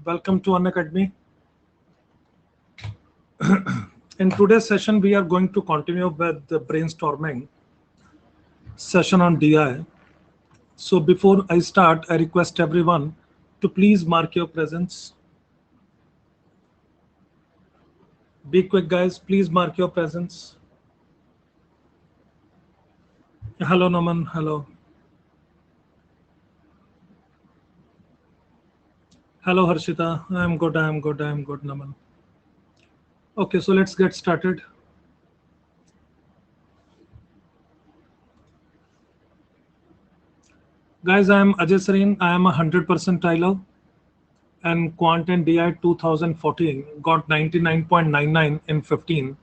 Welcome to Unacademy. In today's session, we are going to continue with the brainstorming session on DI. So before I start, I request everyone to please mark your presence. Be quick, guys. Please mark your presence. Hello, Naman. Hello. Hello, Harshita. I'm good. I'm good. I'm good, Naman. Okay, so let's get started. Guys, I am Ajay Sareen. I am a 100% Tyler and Quant and DI 2014 got 99.99 in 15,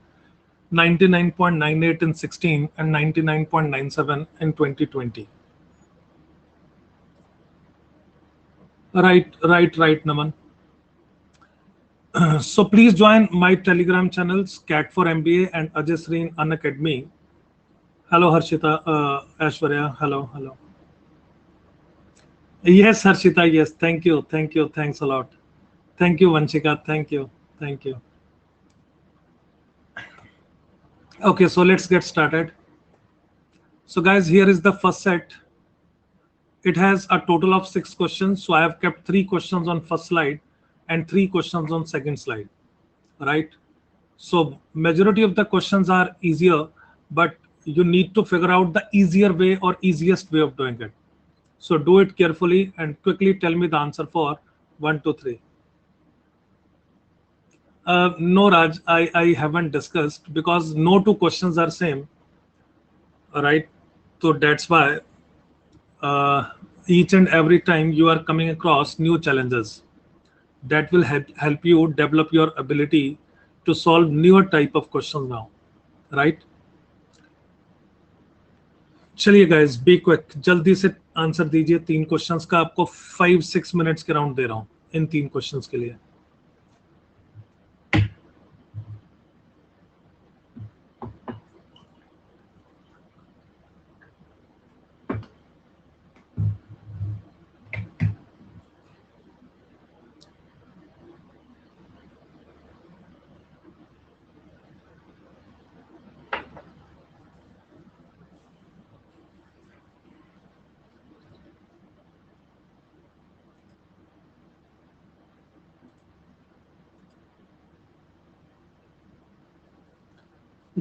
99.98 in 16, and 99.97 in 2020. Right, Naman. So please join my Telegram channels, Cat for MBA and Ajay Sareen Unacademy. Hello, Harshita, Ashwarya. Hello. Yes, Harshita. Yes, thank you. Thanks a lot. Thank you, Vanshika. Thank you. Okay, so let's get started. So, guys, here is the first set. It has a total of 6 questions. So I have kept 3 questions on first slide and 3 questions on second slide, right? So majority of the questions are easier, but you need to figure out the easier way or easiest way of doing it. So do it carefully and quickly tell me the answer for 1, 2, 3. No, Raj, I haven't discussed because no two questions are same, right? So that's why uh, each and every time you are coming across new challenges that will help you develop your ability to solve newer type of questions now, right? चलिए guys be quick, जल्दी से answer दीजिए 3 questions का। आपको 5-6 minutes के round दे रहा हूं इन 3 questions के लिए।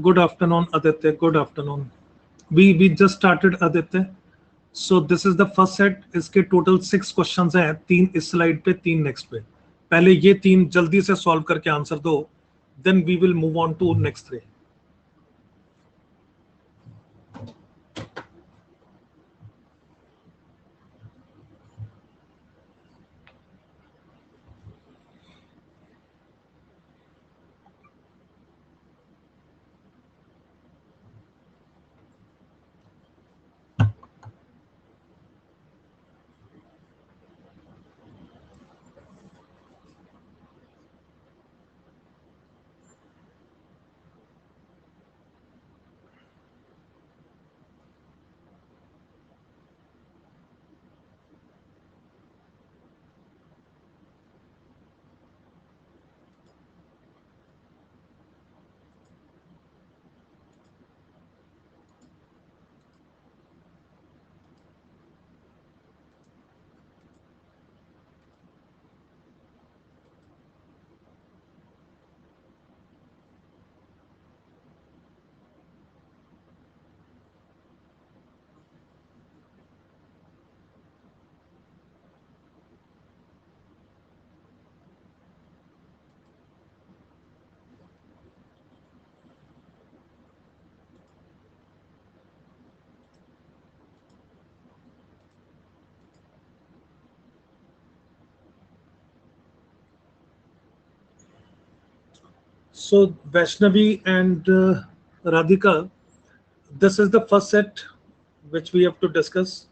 Good afternoon Aditya, good afternoon. We just started Aditya. So this is the first set. इसके टोटल 6 क्वेश्चंस हैं, 3 इस स्लाइड पे, 3 नेक्स्ट पे। पहले ये 3 जल्दी से सॉल्व करके आंसर दो, then we will move on to next 3। So Vaishnavi and Radhika, this is the first set which we have to discuss.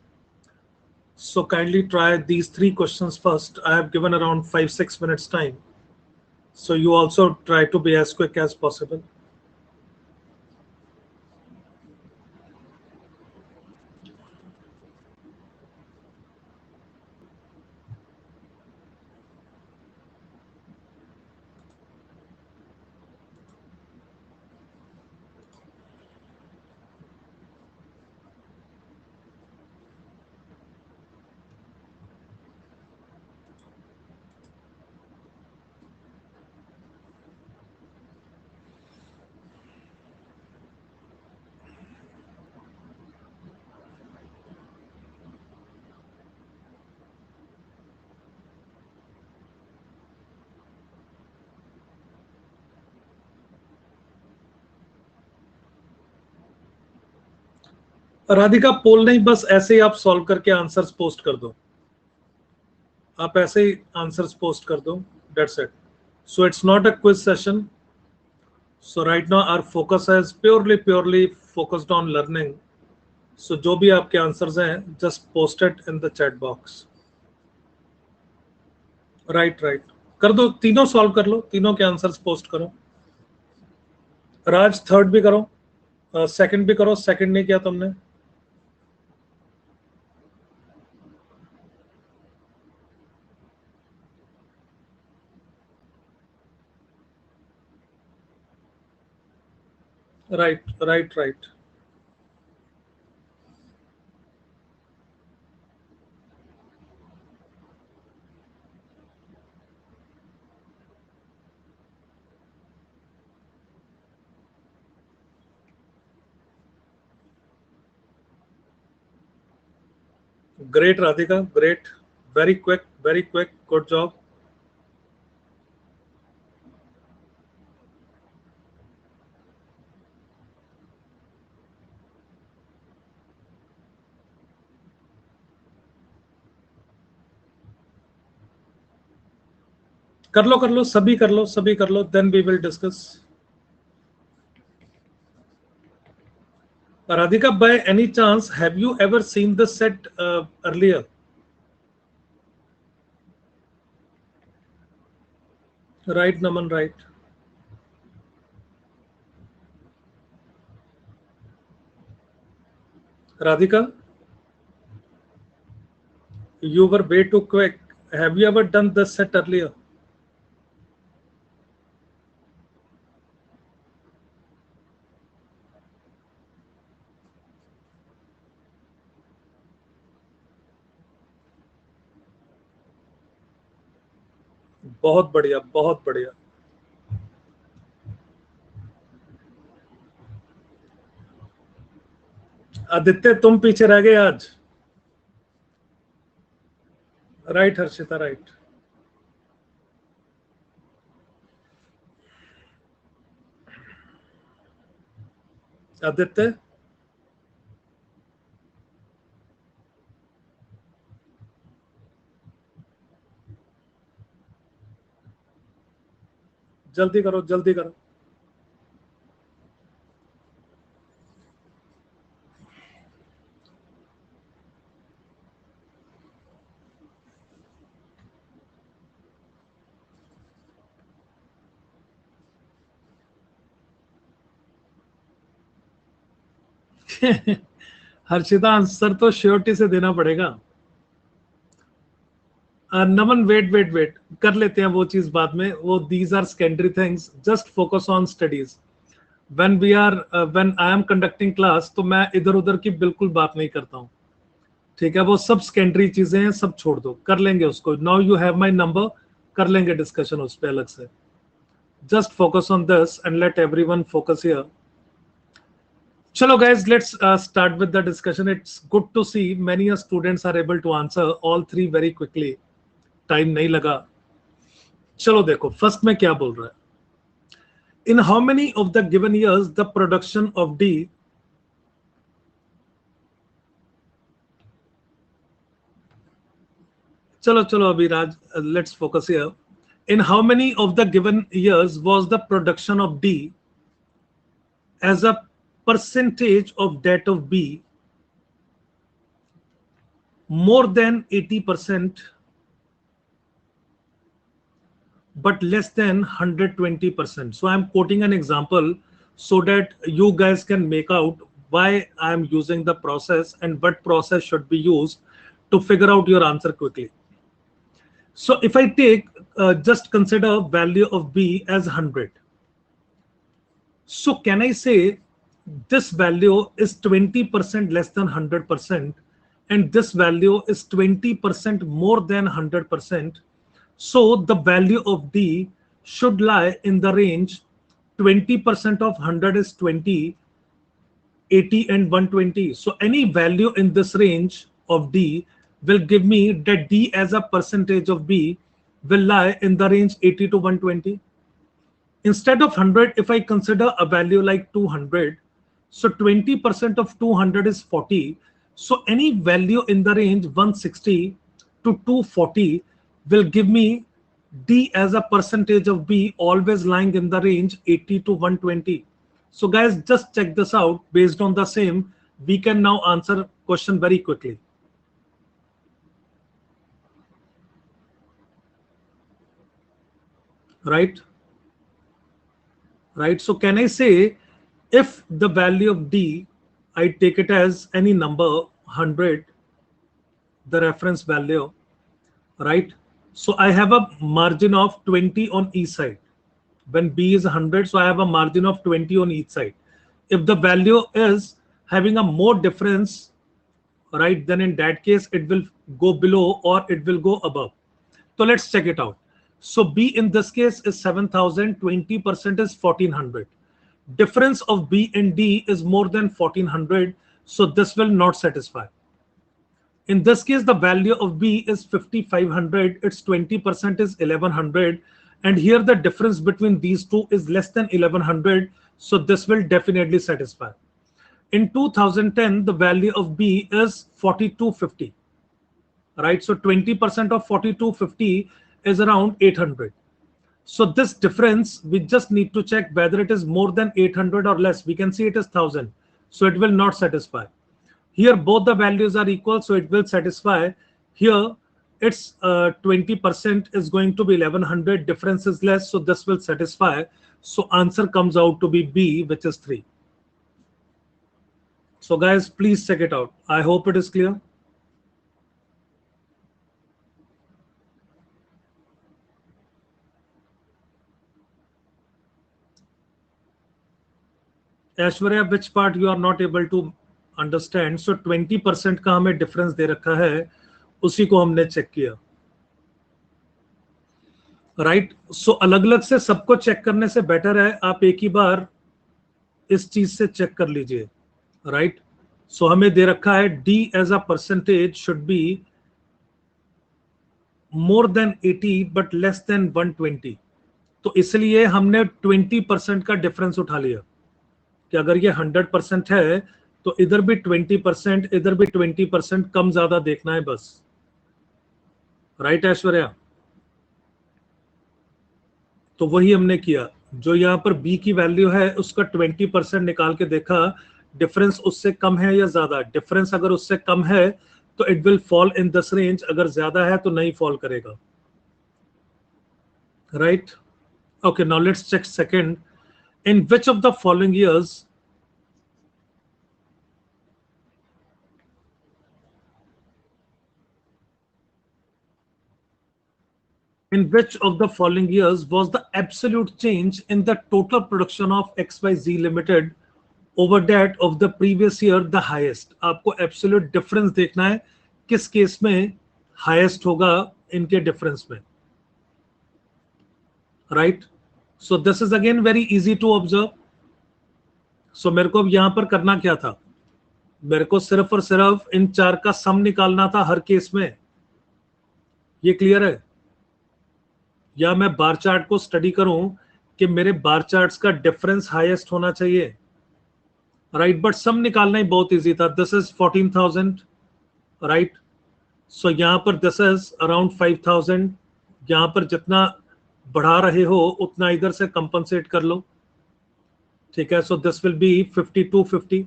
So kindly try these 3 questions first. I have given around 5-6 minutes time. So you also try to be as quick as possible. Radhika poll नहीं, बस ऐसे ही आप solve करके answers post कर दो, आप ऐसे ही answers post कर दो, that's it. So it's not a quiz session. So right now our focus is purely focused on learning. So जो भी आपके आंसर्स हैं, just post it in the chat box. Right कर दो, तीनों सॉल्व कर लो, तीनों के आंसर्स पोस्ट करो. राज थर्ड भी करो, सेकंड भी करो, सेकंड नहीं किया तुमने. Right. Great, Radhika. Great. Very quick. Good job. कर लो, सभी कर लो. Then we will discuss. Radhika, by any chance, have you ever seen the set earlier? Right, Naman, right. Radhika, you were way too quick. Have you ever done the set earlier? बहुत बढ़िया. आदित्य, तुम पीछे रह गए आज. Right Harshita, right. Aditya, जल्दी करो. Harshita, answer तो श्योरिटी से देना पड़ेगा. नमन, वेट कर लेते हैं वो चीज बाद में. वो these are secondary things. Just focus on studies. When I am conducting class, तो मैं इधर उधर की बिल्कुल बात नहीं करता हूँ. ठीक है, वो सब सेकेंडरी चीजें हैं, सब छोड़ दो, कर लेंगे उसको. Now you have my number, कर लेंगे डिस्कशन उस पर अलग से. Just focus on this and let everyone focus here. Chalo guys, let's start with the discussion. It's good to see many students are able to answer all three very quickly. Time नहीं लगा. चलो देखो, first में क्या बोल रहा है. In how many of the given years the production of D, चलो Abhiraj, let's focus here. In how many of the given years was the production of D as a percentage of that of B more than 80% but less than 120%? So I'm quoting an example so that you guys can make out why I'm using the process and what process should be used to figure out your answer quickly. So if I take just consider value of B as 100. So can I say this value is 20% less than 100% and this value is 20% more than 100%? So the value of D should lie in the range 20% of 100 is 20, 80 and 120. So any value in this range of D will give me that D as a percentage of B will lie in the range 80 to 120. Instead of 100, if I consider a value like 200, So 20% of 200 is 40. So any value in the range 160 to 240 will give me D as a percentage of B, always lying in the range 80 to 120. So guys, just check this out. Based on the same, we can now answer question very quickly. Right? Right. So can I say if the value of D, I take it as any number 100, the reference value, right? So I have a margin of 20 on each side. When B is 100, so I have a margin of 20 on each side. If the value is having a more difference, right, then in that case it will go below or it will go above. So let's check it out. So B in this case is 7,000, 20% is 1,400. Difference of B and D is more than 1,400, so this will not satisfy. In this case, the value of B is 5,500, its 20% is 1,100, and here the difference between these two is less than 1,100, so this will definitely satisfy. In 2010, the value of B is 4,250, right? So 20% of 4,250 is around 800. So this difference, we just need to check whether it is more than 800 or less. We can see it is 1,000, so it will not satisfy. Here both the values are equal, so it will satisfy. Here its 20% is going to be 1,100, difference is less, so this will satisfy. So answer comes out to be B, which is 3. So guys, please check it out. I hope it is clear. Aishwarya, which part you are not able to understand. So 20% का हमें difference दे रखा है, उसी को हमने check किया. Right. सो अलग अलग से सबको चेक करने से बेटर है आप एक ही बार इस चीज से चेक कर लीजिए. राइट. सो हमें दे रखा है D as a percentage should be more than 80 but less than 120. तो इसलिए हमने 20% का डिफरेंस उठा लिया कि अगर ये 100% है तो इधर भी 20%, इधर भी 20%, कम ज्यादा देखना है बस. राइट ऐश्वर्या. तो वही हमने किया. जो यहाँ पर बी की वैल्यू है उसका 20% निकाल के देखा, डिफरेंस उससे कम है या ज्यादा. डिफरेंस अगर उससे कम है तो it will fall in this range, अगर ज्यादा है तो नहीं फॉल करेगा. Right. Okay, now let's check second. In which of the following years in which of the following years was the absolute change in the total production of XYZ Limited over that of the previous year the highest. आपको absolute difference देखना है किस case में highest होगा इनके difference में. Right? So this is again very easy to observe. So मेरे को अब यहाँ पर करना क्या था, मेरे को सिर्फ और सिर्फ इन चार का सम निकालना था हर केस में. ये क्लियर है? या मैं बार चार्ट को स्टडी करूं कि मेरे बार चार्ट्स का डिफरेंस हाईएस्ट होना चाहिए. राइट. बट सम निकालना ही बहुत इजी था. This is 14,000. राइट. सो यहां पर दिस इज अराउंड 5,000. यहां पर जितना बढ़ा रहे हो उतना इधर से कंपनसेट कर लो. ठीक है. So this will be 5250.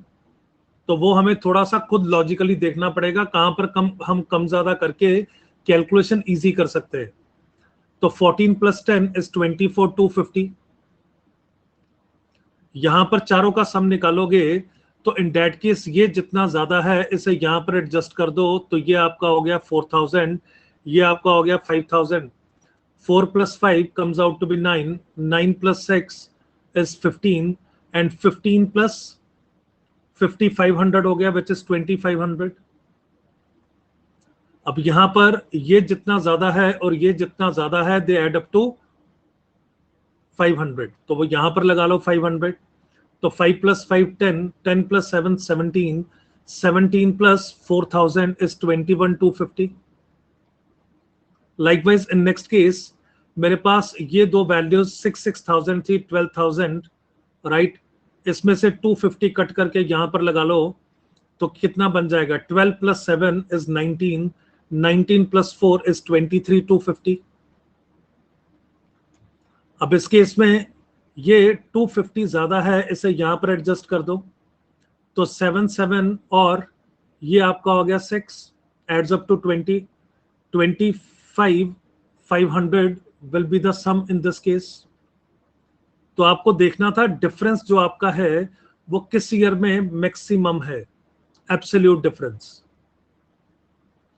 तो वो हमें थोड़ा सा खुद लॉजिकली देखना पड़ेगा कहां पर हम कम ज्यादा करके कैलकुलेशन इजी कर सकते हैं. तो 14 प्लस 10 इज 24,250. यहां पर चारों का सम निकालोगे तो इन दैट केस ये जितना ज्यादा है इसे यहां पर एडजस्ट कर दो तो ये आपका हो गया 4,000, ये आपका हो गया 5,000. 4 plus 5 comes out to be 9. 9 plus 6 is 15 and 15 plus 5,500 हो गया विच इज 2,500. अब यहां पर ये जितना ज्यादा है और ये जितना ज्यादा है दे एड अप टू 500. तो वो यहां पर लगा लो 500. तो 5 plus 5 10, 10 plus 7 17, 17 plus 4,000 is 21,250. Likewise in next case मेरे पास ये दो वैल्यूज 6,000 थी, 12,000. राइट. इसमें से 250 कट करके यहां पर लगा लो तो कितना बन जाएगा? 12 प्लस 7 इज 19, 19 प्लस 4 इज 23, 250। अब इस केस में ये 250 ज्यादा है, इसे यहां पर एडजस्ट कर दो तो 7 7 और ये आपका हो गया 6 adds up to 20, 25, 500 will be the sum in this case. तो आपको देखना था डिफरेंस जो आपका है वो किस ईयर में मैक्सिमम है, एब्सोल्यूट डिफरेंस,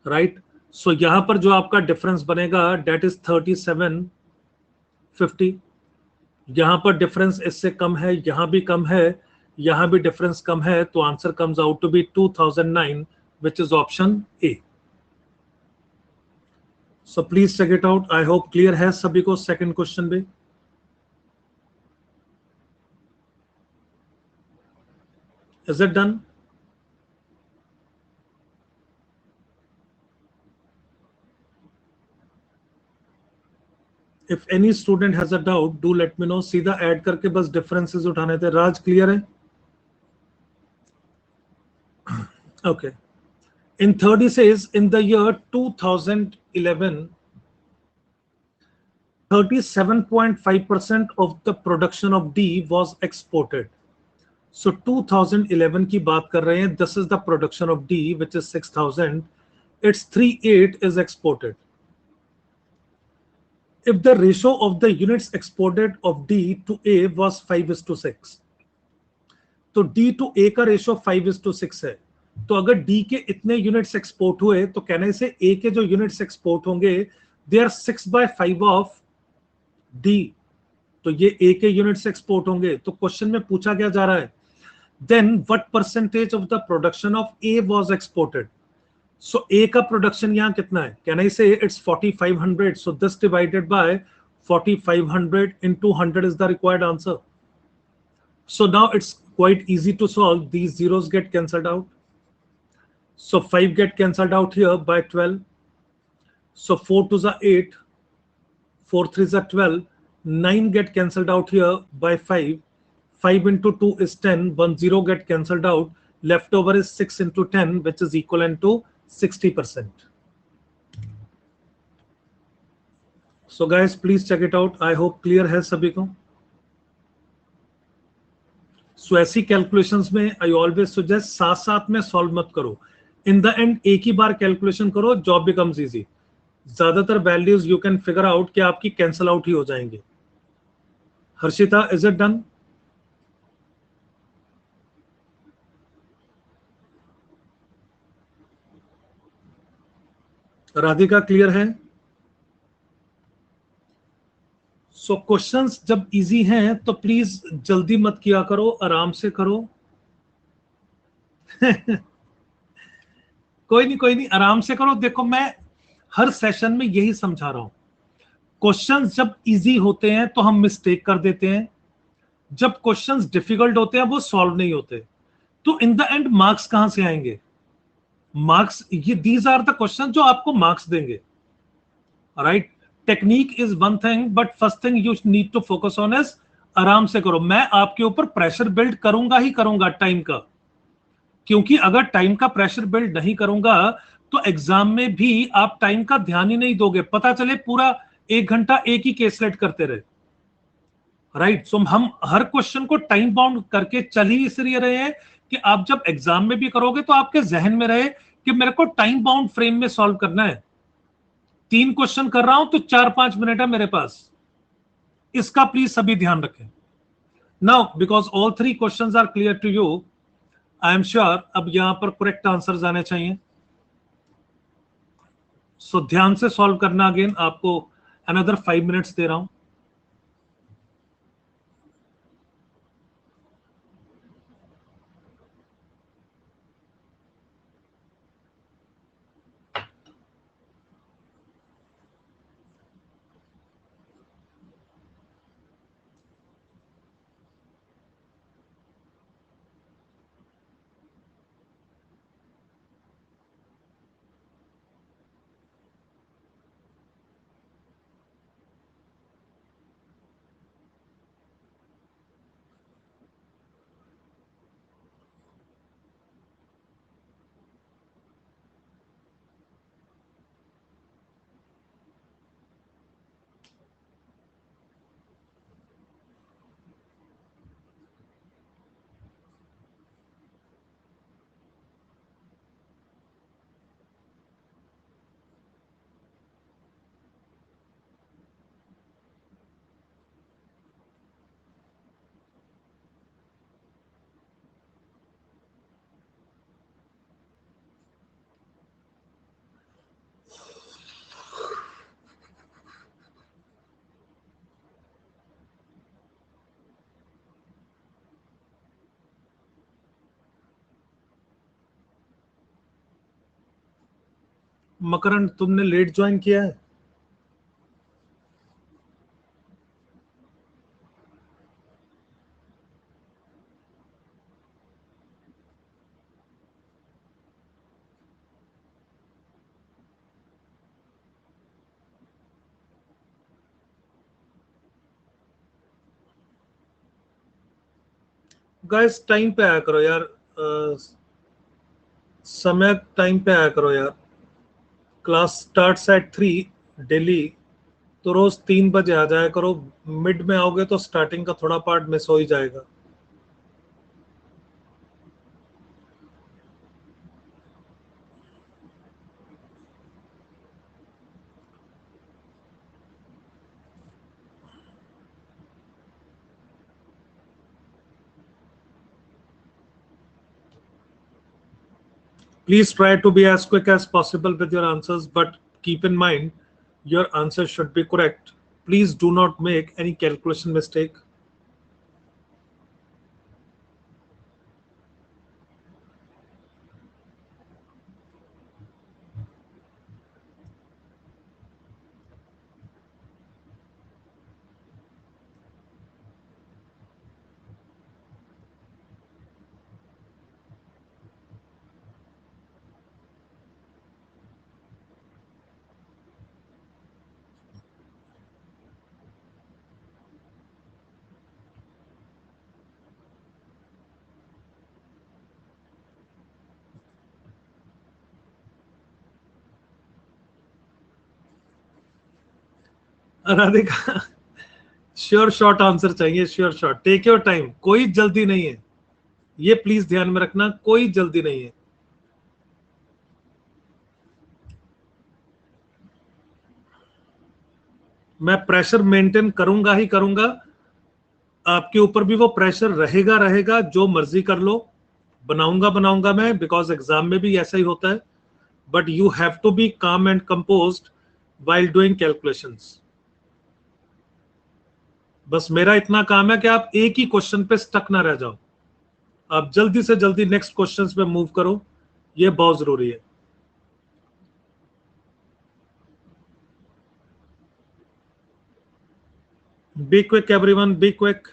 राइट। सो यहां पर जो आपका डिफरेंस बनेगा डेट इज 3750। यहां पर डिफरेंस इससे कम है, यहां भी कम है, यहां भी डिफरेंस कम है, तो answer comes out to be 2009 which is option A. So please check it out. I hope clear है सभी को सेकंड क्वेश्चन भी। Is it done? If any student has a doubt do let me know. सीधा add करके बस differences उठाने थे। Raj clear है? Okay. In third, he says, in the year 2011, 37.5% of the production of D was exported. So 2011 की बात कर रहे हैं. This is the production of D, which is 6,000. Its 38 is exported. If the ratio of the units exported of D to A was 5:6, तो D to A का ratio 5:6 है। तो अगर D के इतने यूनिट्स एक्सपोर्ट हुए तो कहने से A के जो यूनिट्स एक्सपोर्ट होंगे दे आर 6/5 ऑफ D। तो ये A के यूनिट्स एक्सपोर्ट होंगे। तो क्वेश्चन में पूछा क्या जा रहा है, then what percentage of the production of A was exported. So A का प्रोडक्शन यहां कितना है, can I say it's 4500। So this divided by 4500 into 100 is the required answer. So now it's quite easy to solve. These zeros get cancelled out. So 5 get cancelled out here by 12. So 4 to the 8, 4 3 is 12. 9 get cancelled out here by 5. 5 into 2 is 10. 1 0 get cancelled out. Leftover is 6 into 10, which is equivalent to 60%. So guys, please check it out. I hope clear है सभी को। सो ऐसी calculations में I always suggest साथ साथ में solve मत करो। इन द एंड एक ही बार कैलकुलेशन करो, जॉब बिकम्स इजी। ज्यादातर values you can figure out कि आपकी कैंसल आउट ही हो जाएंगे। Harshita, is it done? Radhika, clear है? सो क्वेश्चंस जब इजी हैं तो प्लीज जल्दी मत किया करो, आराम से करो। कोई नहीं कोई नहीं, आराम से करो। देखो मैं हर सेशन में यही समझा रहा हूं, क्वेश्चंस जब इजी होते हैं तो हम मिस्टेक कर देते हैं, जब क्वेश्चंस डिफिकल्ट होते हैं वो सॉल्व नहीं होते, तो इन द एंड मार्क्स कहां से आएंगे? मार्क्स, ये दीज आर द क्वेश्चन जो आपको मार्क्स देंगे, right. Technique is one thing, but first thing you need to focus on is आराम से करो। मैं आपके ऊपर प्रेशर बिल्ड करूंगा ही करूंगा टाइम का, क्योंकि अगर टाइम का प्रेशर बिल्ड नहीं करूंगा तो एग्जाम में भी आप टाइम का ध्यान ही नहीं दोगे, पता चले पूरा 1 घंटा एक ही केसलेट करते रहे, राइट। सो हम हर क्वेश्चन को टाइम बाउंड करके चल ही इसलिए रहे हैं कि आप जब एग्जाम में भी करोगे तो आपके जहन में रहे कि मेरे को टाइम बाउंड फ्रेम में सॉल्व करना है। 3 क्वेश्चन कर रहा हूं तो 4-5 मिनट है मेरे पास, इसका प्लीज सभी ध्यान रखें। Now because all 3 questions are clear to you, I am sure अब यहां पर करेक्ट आंसर आने चाहिए। सो ध्यान से सॉल्व करना। अगेन आपको अनदर 5 मिनट्स दे रहा हूं। मकरंद, तुमने लेट ज्वाइन किया है? गाइस टाइम पे आया करो यार, समय टाइम पे आया करो यार। क्लास स्टार्ट्स एट 3 डेली, तो रोज 3 बजे आ जाया करो। मिड में आओगे तो स्टार्टिंग का थोड़ा पार्ट मिस हो ही जाएगा। Please try to be as quick as possible with your answers, but keep in mind your answer should be correct. Please do not make any calculation mistake. Radhika, sure short answer चाहिए, sure short. Take your time, कोई जल्दी नहीं है, ये please ध्यान में रखना, कोई जल्दी नहीं है। मैं प्रेशर मेंटेन करूंगा ही करूंगा, आपके ऊपर भी वो प्रेशर रहेगा रहेगा, जो मर्जी कर लो। बनाऊंगा बनाऊंगा मैं, बिकॉज एग्जाम में भी ऐसा ही होता है। But you have to be calm and composed while doing calculations. बस मेरा इतना काम है कि आप एक ही क्वेश्चन पे स्टक ना रह जाओ, आप जल्दी से जल्दी नेक्स्ट क्वेश्चंस पे मूव करो, ये बहुत जरूरी है। Be quick everyone, be quick.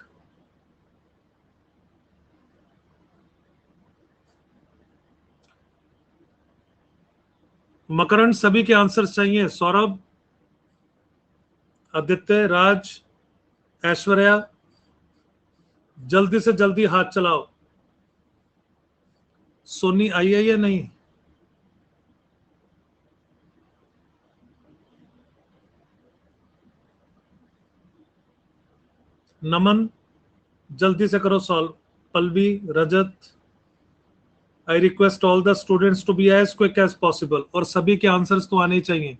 Makarand, सभी के आंसर्स चाहिए। सौरभ, आदित्य, राज, ऐश्वर्या, जल्दी से जल्दी हाथ चलाओ। सोनी आई है या नहीं? नमन, जल्दी से करो solve. Pallavi, Rajat, I request all the students to be as quick as possible, और सभी के आंसर्स तो आने ही चाहिए।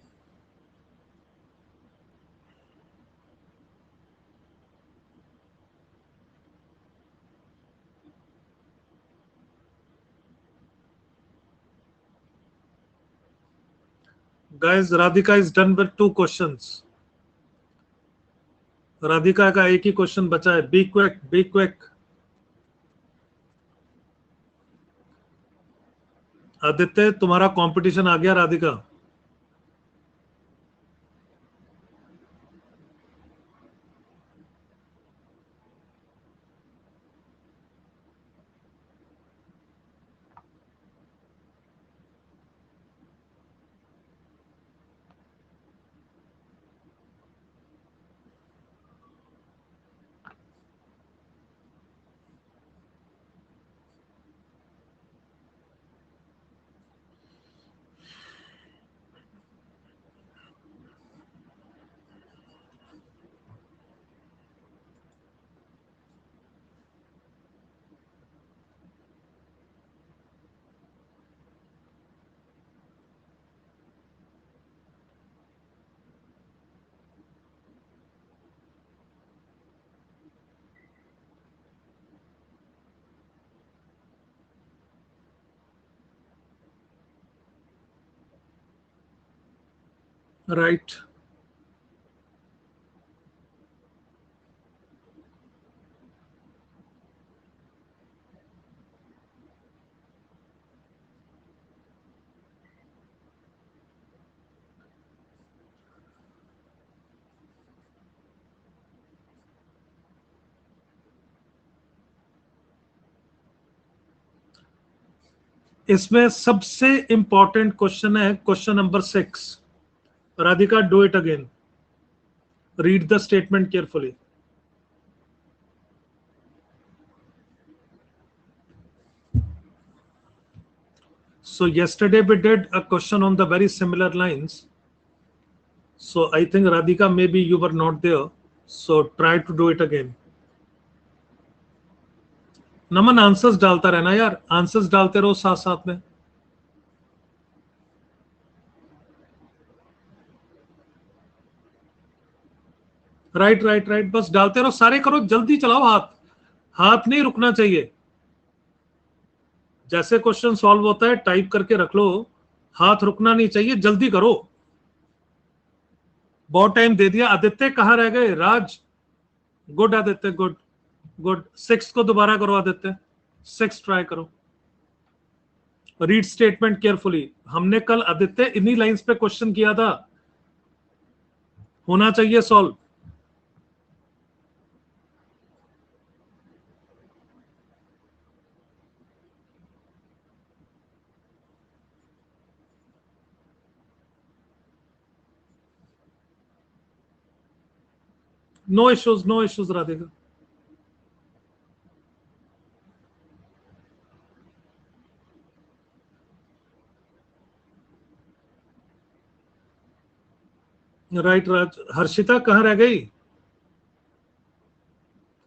Guys, Radhika is done with 2 questions. Radhika का एक ही क्वेश्चन बचा है। Be quick, be quick. Aditya, तुम्हारा कंपटीशन आ गया राधिका। राइट। इसमें सबसे इंपॉर्टेंट क्वेश्चन है question number 6. Radhika, do it again. Read the statement carefully. So yesterday we did a question on the very similar lines. So I think Radhika, maybe you were not there. So try to do it again. Naman, answers डालता रहना यार, answers डालते रहो साथ साथ में. Right right right, बस डालते रहो, सारे करो, जल्दी चलाओ. हाथ हाथ नहीं रुकना चाहिए. जैसे क्वेश्चन सॉल्व होता है टाइप करके रख लो, हाथ रुकना नहीं चाहिए, जल्दी करो. बहुत टाइम दे दिया. आदित्य कहाँ रह गए? राज, गुड आदित्य, गुड गुड. 6 को दोबारा करो आदित्य, 6 ट्राई करो. Read statement carefully. हमने कल आदित्य इन्हीं लाइंस पे क्वेश्चन किया था, होना चाहिए solve. No issues Radhika. Right Raj. Harshita कहाँ रह गई?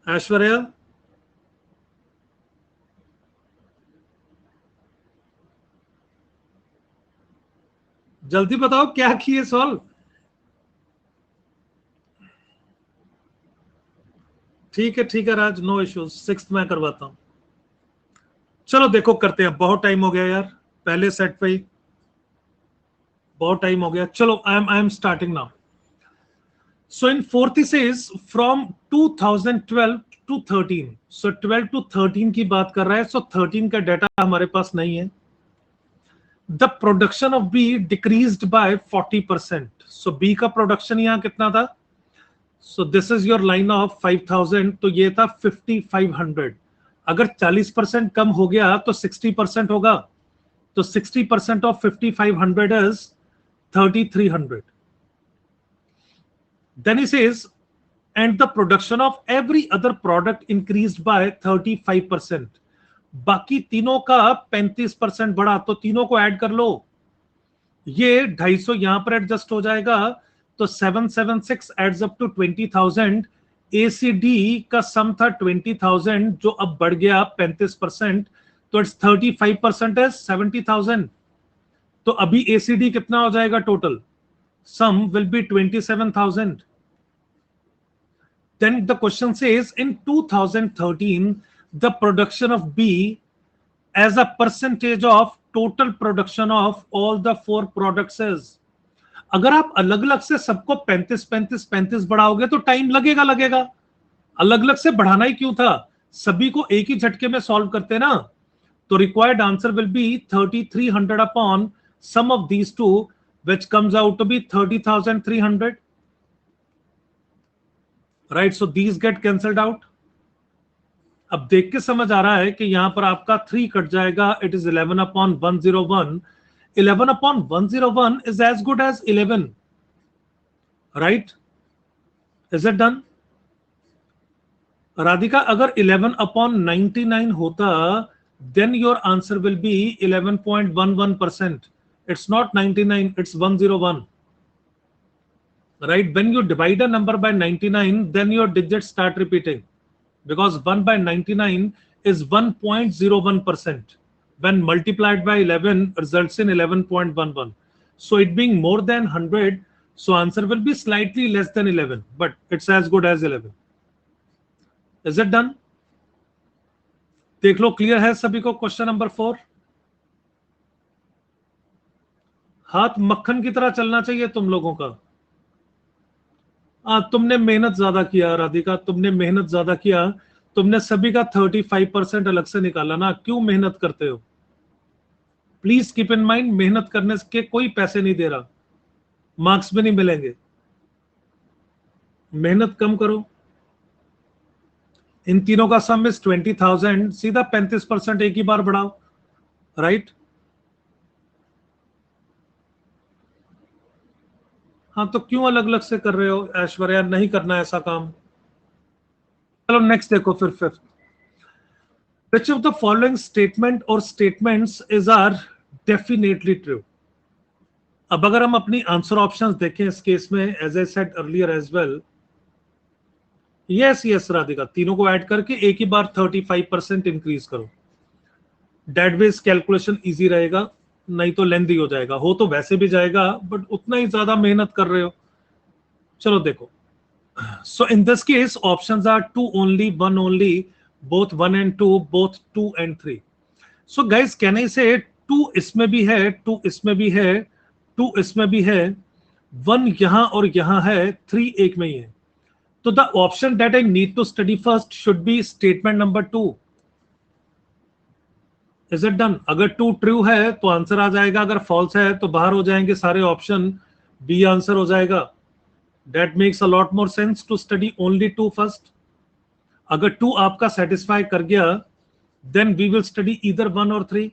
ऐश्वर्या, जल्दी बताओ क्या किए सॉल्व. ठीक है राज, नो इश्यूज. 6 मैं करवाता हूं. चलो देखो करते हैं, बहुत टाइम हो गया यार, पहले सेट पे ही बहुत टाइम हो गया. चलो I am starting now. So in fourth says from 2012 to 13. So 12 to 13 की बात कर रहा है. So 13 का डाटा हमारे पास नहीं है. The production of B decreased by 40%. So B का प्रोडक्शन यहां कितना था? So this is your line of 5000. तो ये था 5500. अगर 40% कम हो गया तो 60% होगा. तो 60% of 5500 is 3300. Then he says, and the production of every other product increased by 35%. बाकी तीनों का 35% बढ़ा. तो तीनों को ऐड कर लो. ये 250 यहां पर एडजस्ट हो जाएगा. तो 776 एड्स अप टू 20,000. ACD का सम था 20,000, जो अब बढ़ गया 35%. तो इट्स 35% है 70,000. तो अभी ACD कितना हो जाएगा total? Sum will be 27,000. Then the question says in 2013 the production of B as a percentage of total production of all the 4 products is. अगर आप अलग अलग से सबको 35 बढ़ाओगे तो टाइम लगेगा. अलग अलग से बढ़ाना ही क्यों था, सभी को एक ही झटके में सॉल्व करते ना. तो required answer will be 3300 upon sum of these two, which comes out to be 30,300. Right, so these get cancelled out. अब देख के समझ आ रहा है कि यहां पर आपका 3 कट जाएगा. It is 11 upon 101. 11 upon 101 is as good as 11. Right? Is it done? Radhika, अगर 11 अपॉन 99 होता then your answer will be 11.11%. It's not 99, it's 101. Right? When you divide a number by 99, then your digits start repeating, because 1 by 99 is 1.01%. When multiplied by 11 results in 11.11. So it being more than 100, so answer will be slightly less than 11, but it's as good as 11. Is it done? देख लो, clear है सभी को? Question number 4. हाथ मक्खन की तरह चलना चाहिए तुम लोगों का. तुमने मेहनत ज्यादा किया राधिका, तुमने मेहनत ज्यादा किया. तुमने सभी का 35% अलग से निकाला ना. क्यों मेहनत करते हो? प्लीज कीप इन माइंड, मेहनत करने के कोई पैसे नहीं दे रहा, मार्क्स भी नहीं मिलेंगे. मेहनत कम करो. इन तीनों का सम इज 20,000. सीधा 35% एक ही बार बढ़ाओ. राइट? हाँ, तो क्यों अलग अलग से कर रहे हो ऐश्वर्या? नहीं करना ऐसा काम। चलो नेक्स्ट देखो फिर fifth. Which of the following statement or statements is are definitely true? अब अगर हम अपनी आंसर ऑप्शंस देखें इस केस में, as I said earlier as well, yes yes Radhika, तीनों को ऐड करके एक ही बार 35% इंक्रीज करो। डेट बेस कैलकुलेशन इजी रहेगा, नहीं तो लेंथी हो जाएगा। हो तो वैसे भी जाएगा बट उतना ही ज्यादा मेहनत कर रहे हो। चलो देखो, so in this case options are 2 only, 1 only, both 1 and 2, both 2 and 3. So guys, can I say 2 इसमें भी है, 2 इसमें भी है, 2 इसमें भी है, 1 यहां और यहां है, 3 एक में ही है। तो the option that I need to study first should be statement number 2. Is it done? अगर 2 ट्रू है तो आंसर आ जाएगा, अगर फॉल्स है तो बाहर हो जाएंगे सारे ऑप्शन, बी आंसर हो जाएगा। That makes a lot more sense to study only 2 first. अगर 2 आपका सेटिस्फाई कर गया, then we will study either 1 और 3।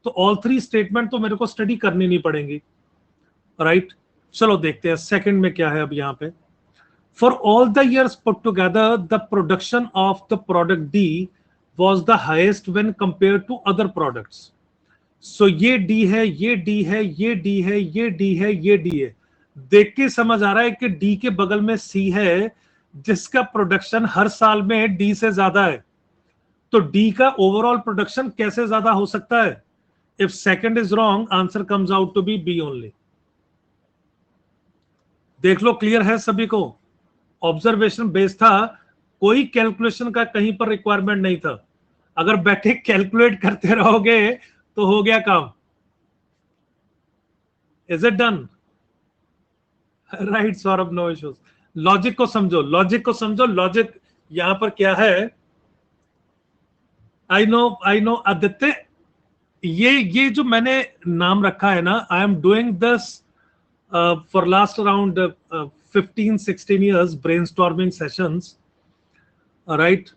तो ऑल 3 स्टेटमेंट तो मेरे को स्टडी करनी नहीं पड़ेंगी, राइट? चलो देखते हैं सेकंड में क्या है अब यहाँ पे। For all the years put together the production of the product D was the highest when compare to other products. So ये डी है, ये डी है, ये डी है, ये डी है, ये डी है। देख के समझ आ रहा है कि डी के बगल में सी है, जिसका प्रोडक्शन हर साल में डी से ज्यादा है। तो डी का ओवरऑल प्रोडक्शन कैसे ज्यादा हो सकता है? If second is wrong, answer comes out to be B only. देख लो, क्लियर है सभी को? ऑब्जर्वेशन बेस्ड था, कोई कैलकुलेशन का कहीं पर रिक्वायरमेंट नहीं था। अगर बैठे कैलकुलेट करते रहोगे तो हो गया काम। Is it done? Right Saurabh, no issues. Logic को समझो, लॉजिक को समझो। लॉजिक यहां पर क्या है? आई नो आदित्य, ये जो मैंने नाम रखा है ना, I am doing this for last around 15-16 years brainstorming sessions, right?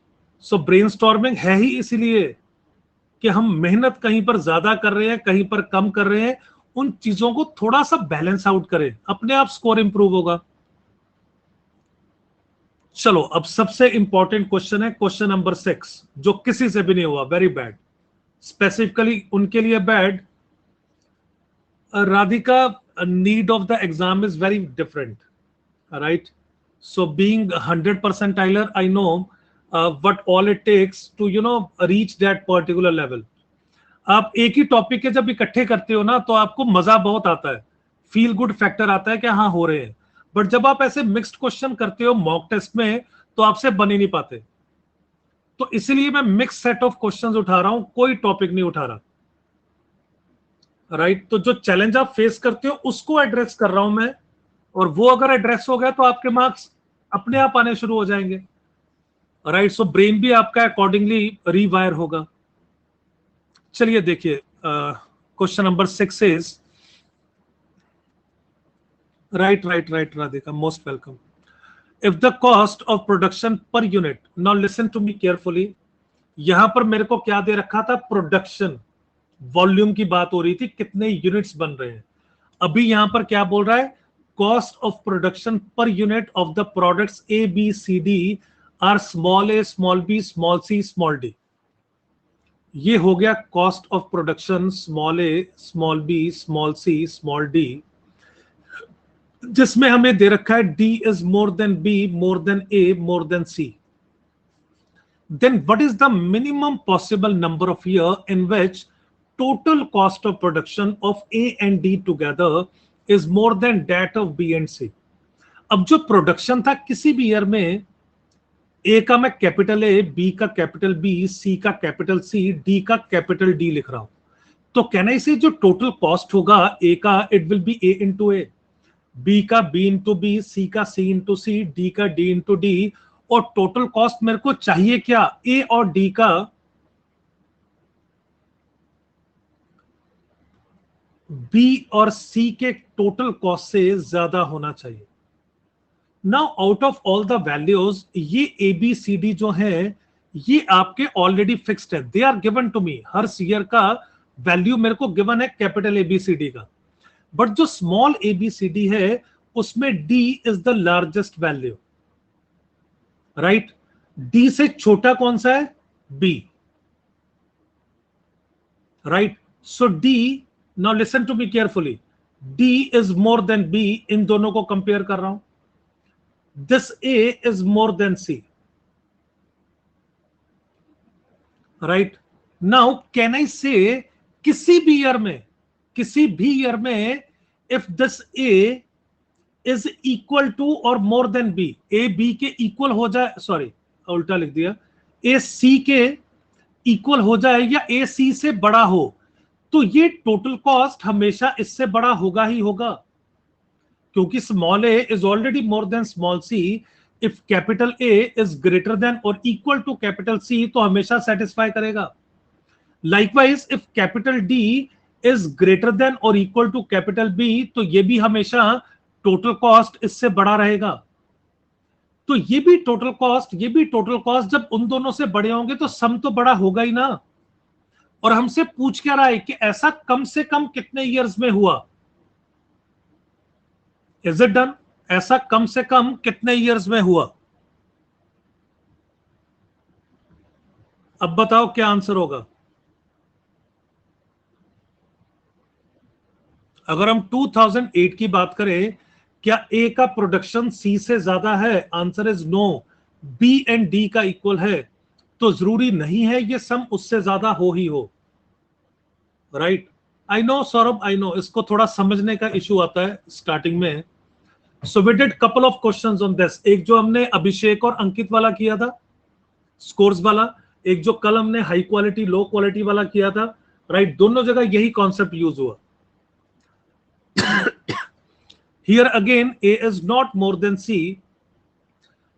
So brainstorming है ही इसीलिए कि हम मेहनत कहीं पर ज्यादा कर रहे हैं, कहीं पर कम कर रहे हैं। उन चीजों को थोड़ा सा बैलेंस आउट करें, अपने आप स्कोर इंप्रूव होगा। चलो अब सबसे इंपॉर्टेंट क्वेश्चन है क्वेश्चन नंबर 6, जो किसी से भी नहीं हुआ। वेरी बैड, स्पेसिफिकली उनके लिए bad. Radhika, need of the exam is very different, right? So being 100 percentiler, I know what all it takes to reach that particular level. आप एक ही टॉपिक के जब इकट्ठे करते हो ना, तो आपको मजा बहुत आता है, फील गुड फैक्टर आता है कि हाँ हो रहे हैं। बट जब आप ऐसे मिक्स्ड क्वेश्चन करते हो मॉक टेस्ट में, तो आपसे बन ही नहीं पाते। तो इसलिए मैं मिक्स सेट ऑफ क्वेश्चंस उठा रहा हूं, कोई टॉपिक नहीं उठा रहा, राइट? तो जो चैलेंज आप फेस करते हो उसको एड्रेस कर रहा हूं मैं, और वो अगर एड्रेस हो गया तो आपके मार्क्स अपने आप आने शुरू हो जाएंगे, राइट? सो ब्रेन भी आपका अकॉर्डिंगली रीवायर होगा। चलिए देखिए, question number 6 is right Radhika, most welcome. If the cost of production per unit, now listen to me carefully, यहां पर मेरे को क्या दे रखा था? प्रोडक्शन वॉल्यूम की बात हो रही थी, कितने यूनिट्स बन रहे हैं। अभी यहां पर क्या बोल रहा है? Cost of production per unit of the products A B C D are small A small B small C small D. ये हो गया cost of production small A small B small C small D, जिसमें हमें दे रखा है D is more than B, more than A, more than C. Then what is the minimum possible number of year in which total cost of production of A and D together is more than that of B and C? अब जो production था किसी भी year में, A का मैं capital A, B का capital B, C का कैपिटल C, D का कैपिटल D लिख रहा हूं। तो कहना इसे जो टोटल कॉस्ट होगा A का, it will be A into A, B का बी इंटू बी, सी का सी इंटू सी, डी का डी इंटू डी। और टोटल कॉस्ट मेरे को चाहिए क्या? ए और डी का बी और सी के टोटल कॉस्ट से ज्यादा होना चाहिए। Now out of all the values, ये ए बी सी डी जो है ये आपके ऑलरेडी फिक्स्ड है, they are given to me. हर ईयर का वैल्यू मेरे को गिवन है capital A B C D का। बट जो small A B C D है उसमें D is the largest value, right. D से छोटा कौन सा है? B, right. So D, now listen to me carefully, D is more than B, इन दोनों को कंपेयर कर रहा हूं। This A is more then C, right. Now can I say किसी भी ईयर में if this A is equal to और more than B, A B के इक्वल हो जाए, सॉरी उल्टा लिख दिया, A C के इक्वल हो जाए या A C से बड़ा हो, तो ये टोटल कॉस्ट हमेशा इससे बड़ा होगा ही होगा, क्योंकि small a is already more than small c। If capital A is greater than और इक्वल टू कैपिटल C, तो हमेशा सेटिस्फाई करेगा। Likewise if capital D is greater than और इक्वल टू कैपिटल B, तो ये भी हमेशा टोटल कॉस्ट इससे बड़ा रहेगा। तो ये भी टोटल कॉस्ट जब उन दोनों से बड़े होंगे तो सम तो बड़ा होगा ही ना। और हमसे पूछ क्या रहा है कि ऐसा कम से कम कितने ईयर्स में हुआ? Is it done? ऐसा कम से कम कितने ईयर्स में हुआ? अब बताओ क्या आंसर होगा। अगर हम 2008 की बात करें, क्या A का प्रोडक्शन C से ज्यादा है? Answer is no. B and D का इक्वल है, तो जरूरी नहीं है ये सम उससे ज्यादा हो ही हो, right. I know Saurabh, I know, इसको थोड़ा समझने का इशू आता है स्टार्टिंग में। So we did couple of questions on this. एक जो हमने अभिषेक और अंकित वाला किया था, स्कोर्स वाला, एक जो कल हमने हाई क्वालिटी लो क्वालिटी वाला किया था, राइट। दोनों जगह यही कॉन्सेप्ट यूज हुआ। Here again, A is not more than C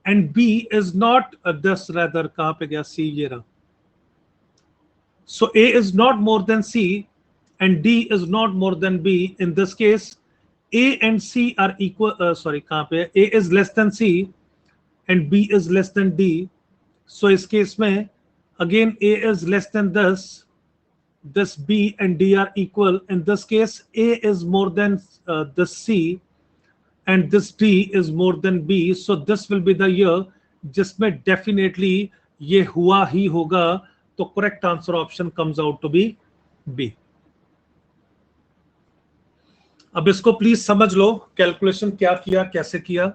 and B is not this, rather कहां पे गया C, ये रहा। So A is not more than C and D is not more than B. In this case, A and C are equal, sorry कहां पे है? A is less than C and B is less than D. So इस case में again A is less than this B and D are equal. In this case, A is more than this C and this D is more than B. So this will be the year जिसमें definitely ये हुआ ही होगा। तो correct answer option comes out to be B. अब इसको please समझ लो, calculation क्या किया, कैसे किया।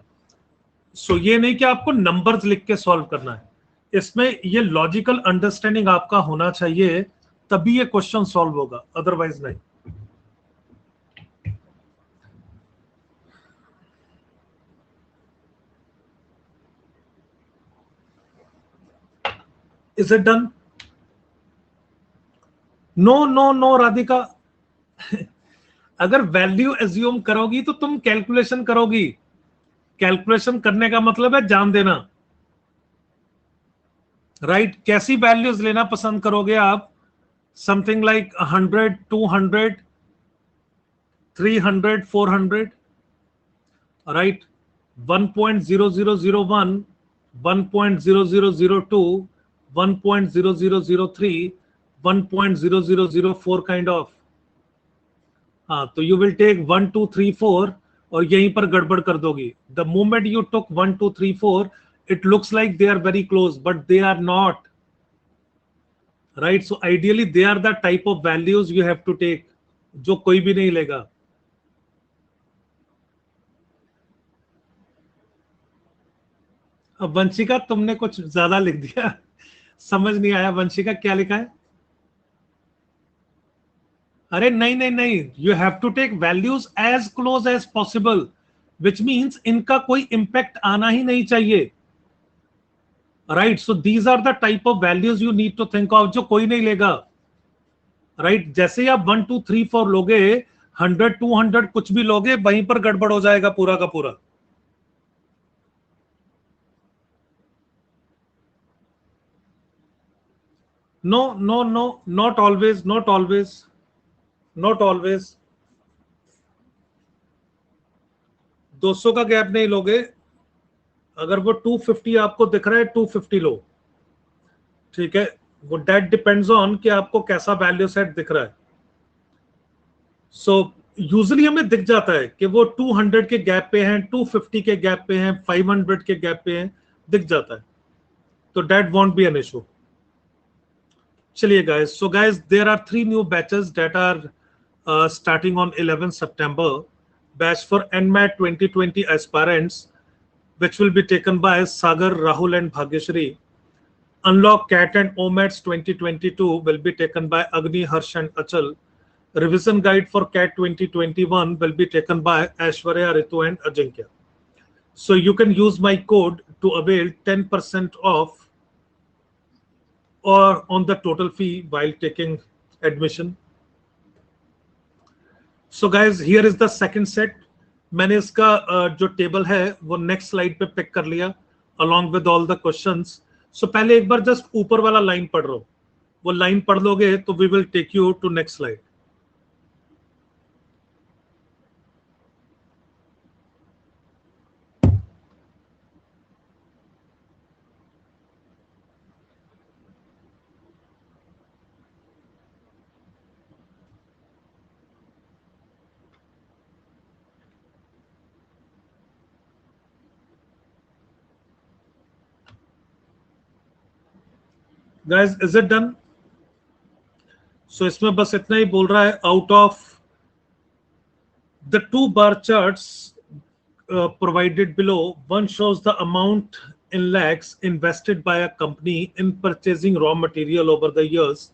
सो ये नहीं कि आपको नंबर्स लिख के सॉल्व करना है, इसमें ये लॉजिकल अंडरस्टैंडिंग आपका होना चाहिए, तभी ये क्वेश्चन सॉल्व होगा, अदरवाइज नहीं। Is it done? No no no Radhika, अगर वैल्यू एज्यूम करोगी तो तुम कैलकुलेशन करोगी। कैलकुलेशन करने का मतलब है जान देना, राइट। कैसी वैल्यूज लेना पसंद करोगे आप? Something like 100, 200, 300, 400, right. 1.0001, 1.0002, 1.0003, 1.0004 kind of. हाँ, तो यू विल टेक 1 2 3 4 और यहीं पर गड़बड़ कर दोगी। The moment you took 1 2 3 4, it looks like they are very close, but they are not, right? So ideally they are the type of values you have to take जो कोई भी नहीं लेगा। अब वंशिका तुमने कुछ ज्यादा लिख दिया, समझ नहीं आया। वंशिका क्या लिखा है? अरे नहीं नहीं नहीं, you have to take values as close as possible, which means इनका कोई इंपैक्ट आना ही नहीं चाहिए, right. So these are the type of values you need to think of, जो कोई नहीं लेगा, राइट। जैसे ही आप 1 2 3 4 लोगे, 100 200 कुछ भी लोगे, वहीं पर गड़बड़ हो जाएगा पूरा का पूरा। No no no, not always, not always, not always. 200 का गैप नहीं लोगे। अगर वो 250 आपको दिख रहा है, 250 लो, ठीक है। वो डेट डिपेंड्स ऑन कि आपको कैसा वैल्यू सेट दिख रहा है। सो यूजुअली हमें दिख जाता है कि वो 200 के गैप पे हैं, 250 के गैप पे हैं, 500 के गैप पे हैं, दिख जाता है, तो that won't be an issue. चलिए guys, so guys, there are 3 new batches that are starting on 11 September. Batch for NMAT 2020 aspirants, which will be taken by Sagar, Rahul and Bhagyashri. Unlock CAT and OMATs 2022 will be taken by Agni, Harsh and Achal. Revision guide for CAT 2021 will be taken by Aishwarya, Ritu and Ajinkya. So you can use my code to avail 10% off or on the total fee while taking admission. So guys, here is the second set. मैंने इसका जो table है वो next slide पे pick कर लिया along with all the questions. So पहले एक बार जस्ट ऊपर वाला लाइन पढ़ लो, वो लाइन पढ़ लोगे तो we will take you to next slide. Guys, is it done? So इसमें बस इतना ही बोल रहा है, out of the 2 bar charts provided below, one shows the amount in lakhs invested by a company in purchasing raw material over the years,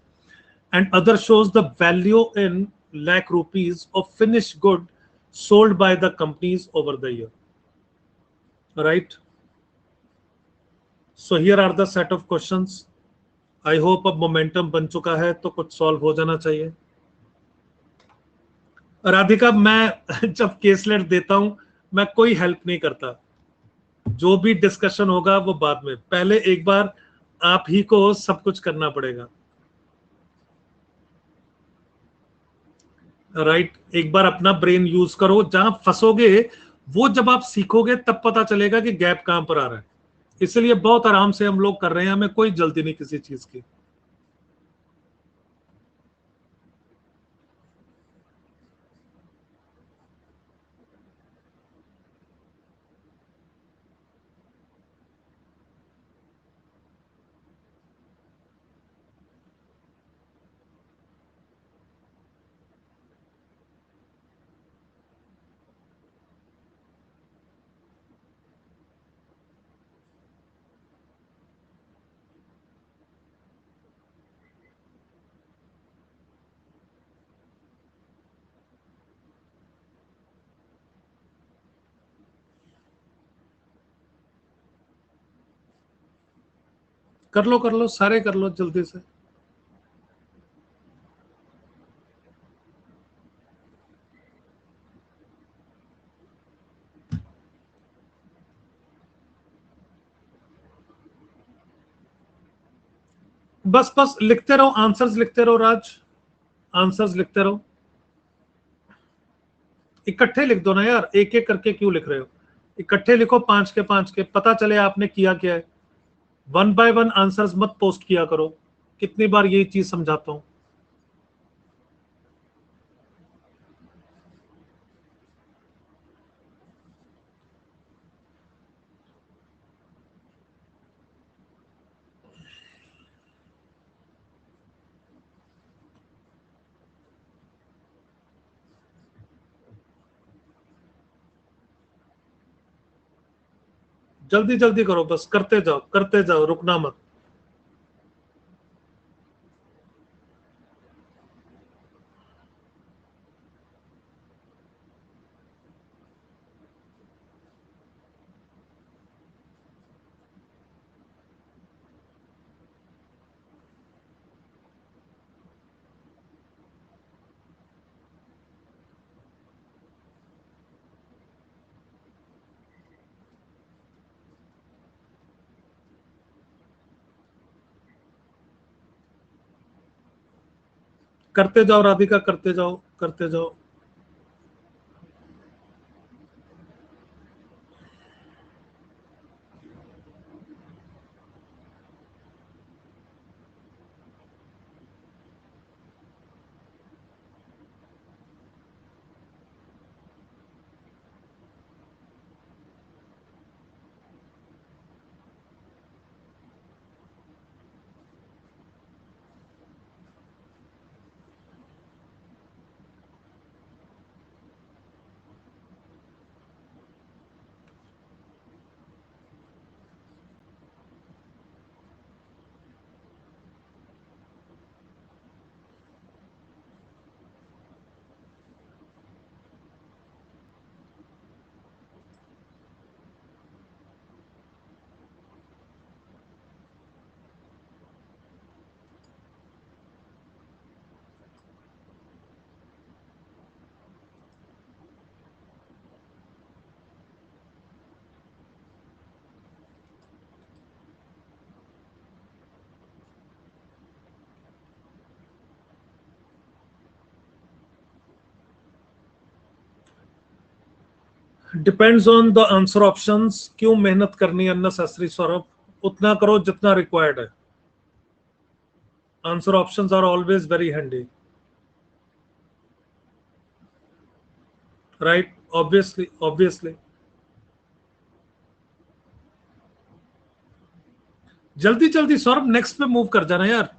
and other shows the value in lakh rupees of finished good sold by the companies over the year. Right? So here are the set of questions. I hope अब momentum बन चुका है तो कुछ solve हो जाना चाहिए. राधिका, मैं जब केसलेट देता हूं मैं कोई हेल्प नहीं करता, जो भी डिस्कशन होगा वो बाद में, पहले एक बार आप ही को सब कुछ करना पड़ेगा. राइट, एक बार अपना ब्रेन यूज करो, जहां फंसोगे वो जब आप सीखोगे तब पता चलेगा कि गैप कहां पर आ रहा है. इसलिए बहुत आराम से हम लोग कर रहे हैं, हमें कोई जल्दी नहीं किसी चीज की. कर लो सारे कर लो जल्दी से. बस बस लिखते रहो, आंसर्स लिखते रहो राज, आंसर्स लिखते रहो. इकट्ठे लिख दो ना यार, एक एक करके क्यों लिख रहे हो? इकट्ठे लिखो, 5 के 5 के, पता चले आपने किया क्या है. 1 by 1 आंसर्स मत पोस्ट किया करो, कितनी बार यही चीज समझाता हूं. जल्दी जल्दी करो, बस करते जाओ, रुकना मत. करते जाओ राधिका, करते जाओ, करते जाओ. Depends on the answer options. क्यों मेहनत करनी अननेसेसरी सौरभ? उतना करो जितना रिक्वायर्ड है। Answer options are always very handy, right? Obviously obviously. जल्दी जल्दी सौरभ, नेक्स्ट पे मूव कर जाना यार।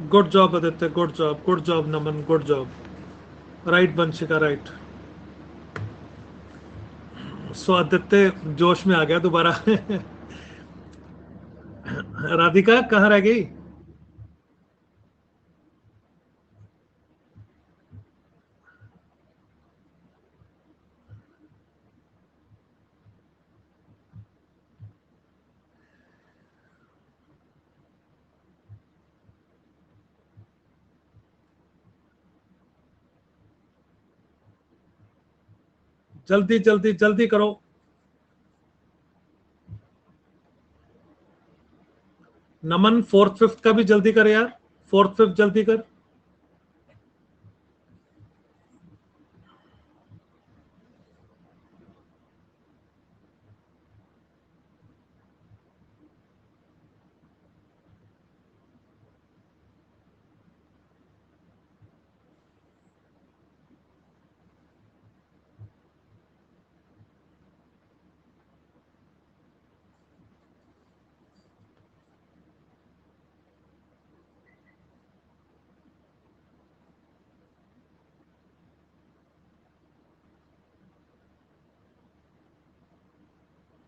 Good job Aditya, good job Naman, good job. Right Vanshika, right. So Aditya जोश में आ गया दोबारा। राधिका कहाँ रह गई? जल्दी जल्दी जल्दी करो। नमन फोर्थ फिफ्थ का भी जल्दी कर यार, फोर्थ फिफ्थ जल्दी कर।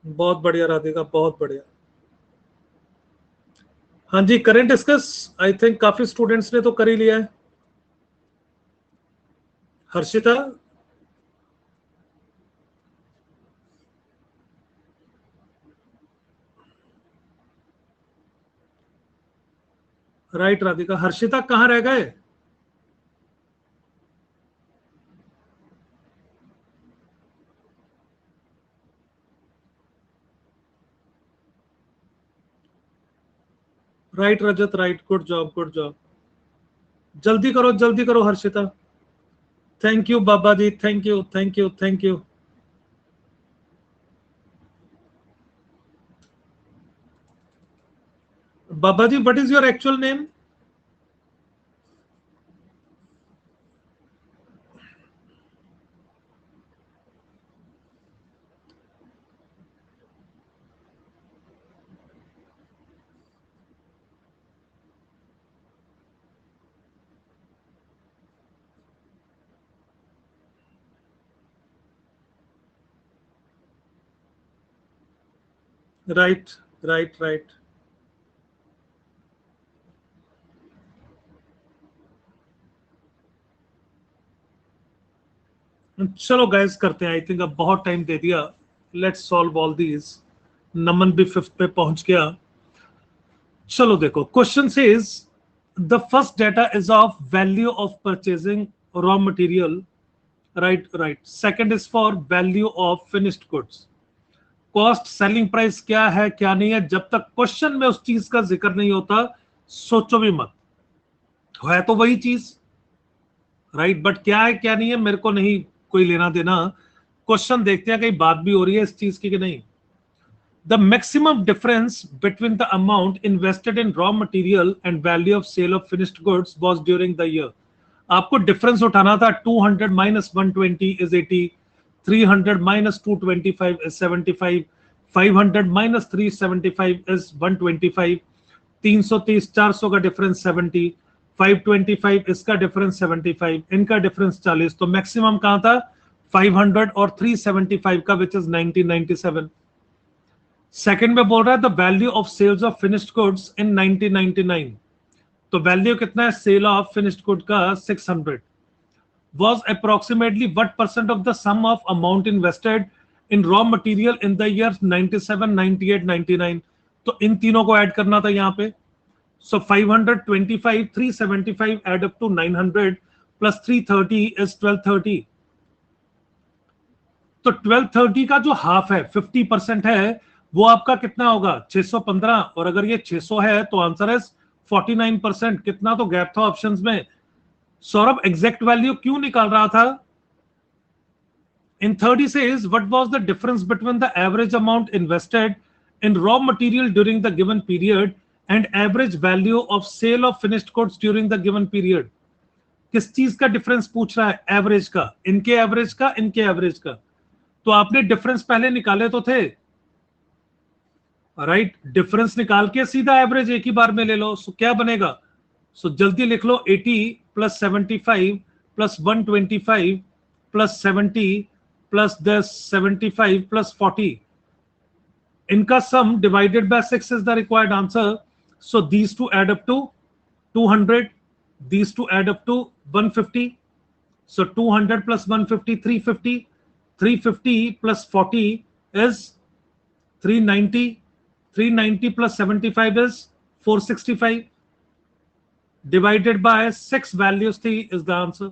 बहुत बढ़िया राधिका, बहुत बढ़िया। हाँ जी, करें डिस्कस। आई थिंक काफी स्टूडेंट्स ने तो कर ही लिया है। हर्षिता, राइट राधिका। हर्षिता कहाँ रह गए? Right Rajat, right, good job good job. जल्दी करो Harshita. Thank you Baba ji, thank you thank you thank you. Baba ji, what is your actual name? Right right right. चलो गाइस करते हैं। आई थिंक अब बहुत टाइम दे दिया। Let's solve all these. Naman भी फिफ्थ पे पहुंच गया। चलो देखो, question says the first data is of value of purchasing raw material, right right. Second is for value of finished goods. Cost selling price क्या है क्या नहीं है, जब तक क्वेश्चन में उस चीज का जिक्र नहीं होता सोचो भी मत। है तो वही चीज, राइट, बट क्या है क्या नहीं है मेरे को नहीं कोई लेना देना। क्वेश्चन देखते हैं कहीं बात भी हो रही है इस चीज की कि नहीं। The maximum difference between the amount invested in raw material and value of sale of finished goods was during the year. आपको डिफरेंस उठाना था। 200 minus 120 is 80, 300 minus 225 is 75, 500 minus 375 is 125, 330 400 का डिफरेंस 70, 525 इसका डिफरेंस 75, इनका डिफरेंस 40। तो maximum कहां था? 500 और 375 का विच इज 1997। सेकंड में बोल रहा है the value of sales of finished goods in 1999, तो वैल्यू कितना है सेल ऑफ फिनिश्ड गुड का 600। was approximately what percent of the sum of amount invested in raw material in the years 97, 98, 99? तो इन तीनों को ऐड करना था यहाँ पे। So 525, 375 add up to 900 plus 330 is 1230. तो 1230 का जो हाफ है 50% है वो आपका कितना होगा 615, और अगर ये 600 है तो आंसर है 49%। कितना तो गैप था ऑप्शंस में। सौरभ एग्जैक्ट वैल्यू क्यों निकाल रहा था? इन 30 says what was the difference between the average amount invested in raw material during the given period and average value of sale of finished goods during the given period? किस चीज का difference पूछ रहा है? एवरेज का, इनके average का, इनके एवरेज का। तो आपने डिफरेंस पहले निकाले तो थे, राइट? डिफरेंस निकाल के सीधा एवरेज एक ही बार में ले लो। सो क्या बनेगा? सो जल्दी लिख लो 80 plus 75 plus 125 plus 70 plus 10 75 plus 40, इनका sum divided by 6 is the required answer. So these two add up to 200, these two add up to 150. So 200 plus 150, 350. 350 plus 40 is 390. 390 plus 75 is 465. Divided by 6 values थी is the answer.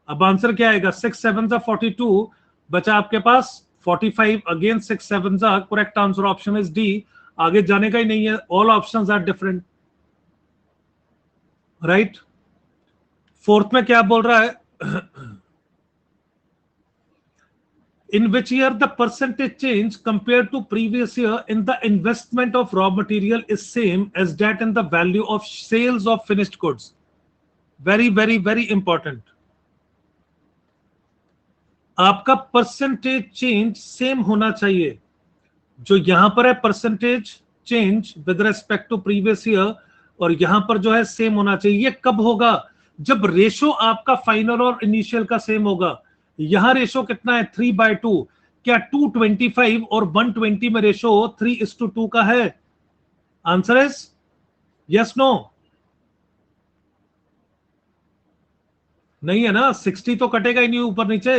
अब answer क्या आएगा? 6 7 जा 42, बचा आपके पास 45 again 6 7 जा। Correct answer option is D. आगे जाने का ही नहीं है, all options are different, right? Fourth में क्या बोल रहा है? In which year the percentage change compare to previous year in the investment of raw material is same as that in the value of sales of finished goods. Very very very important. आपका percentage change same होना चाहिए। जो यहां पर है percentage change with respect to previous year, और यहां पर जो है सेम होना चाहिए। ये कब होगा? जब रेशो आपका फाइनल और इनिशियल का सेम होगा। यहां रेशो कितना है? 3/2। क्या 225 और 120 में रेशो 3:2 का है? Answer is yes no? नहीं है ना? 60 तो कटेगा ही नहीं ऊपर नीचे,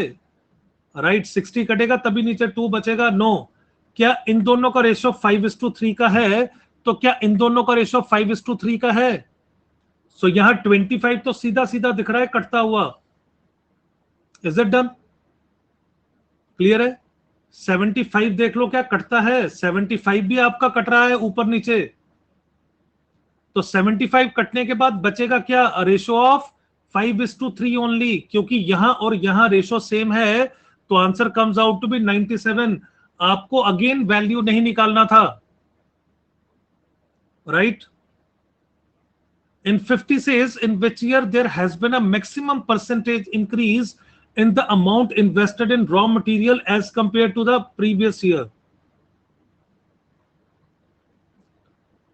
राइट? 60 कटेगा तभी नीचे 2 बचेगा। नो। क्या इन दोनों का रेशो 5:3 का है? तो क्या इन दोनों का रेशो 5:3 का है? सो यहां 25 तो सीधा सीधा दिख रहा है कटता हुआ। Is it done? क्लियर है? 75 देख लो क्या कटता है। 75 भी आपका कट रहा है ऊपर नीचे। तो 75 कटने के बाद बचेगा क्या? रेशो ऑफ 5:3 ओनली, क्योंकि यहां और यहां रेशो सेम है। तो answer comes out to be 97। आपको अगेन वैल्यू नहीं निकालना था, राइट? In 50 says in which year there has been a maximum percentage increase in the amount invested in raw material as compared to the previous year,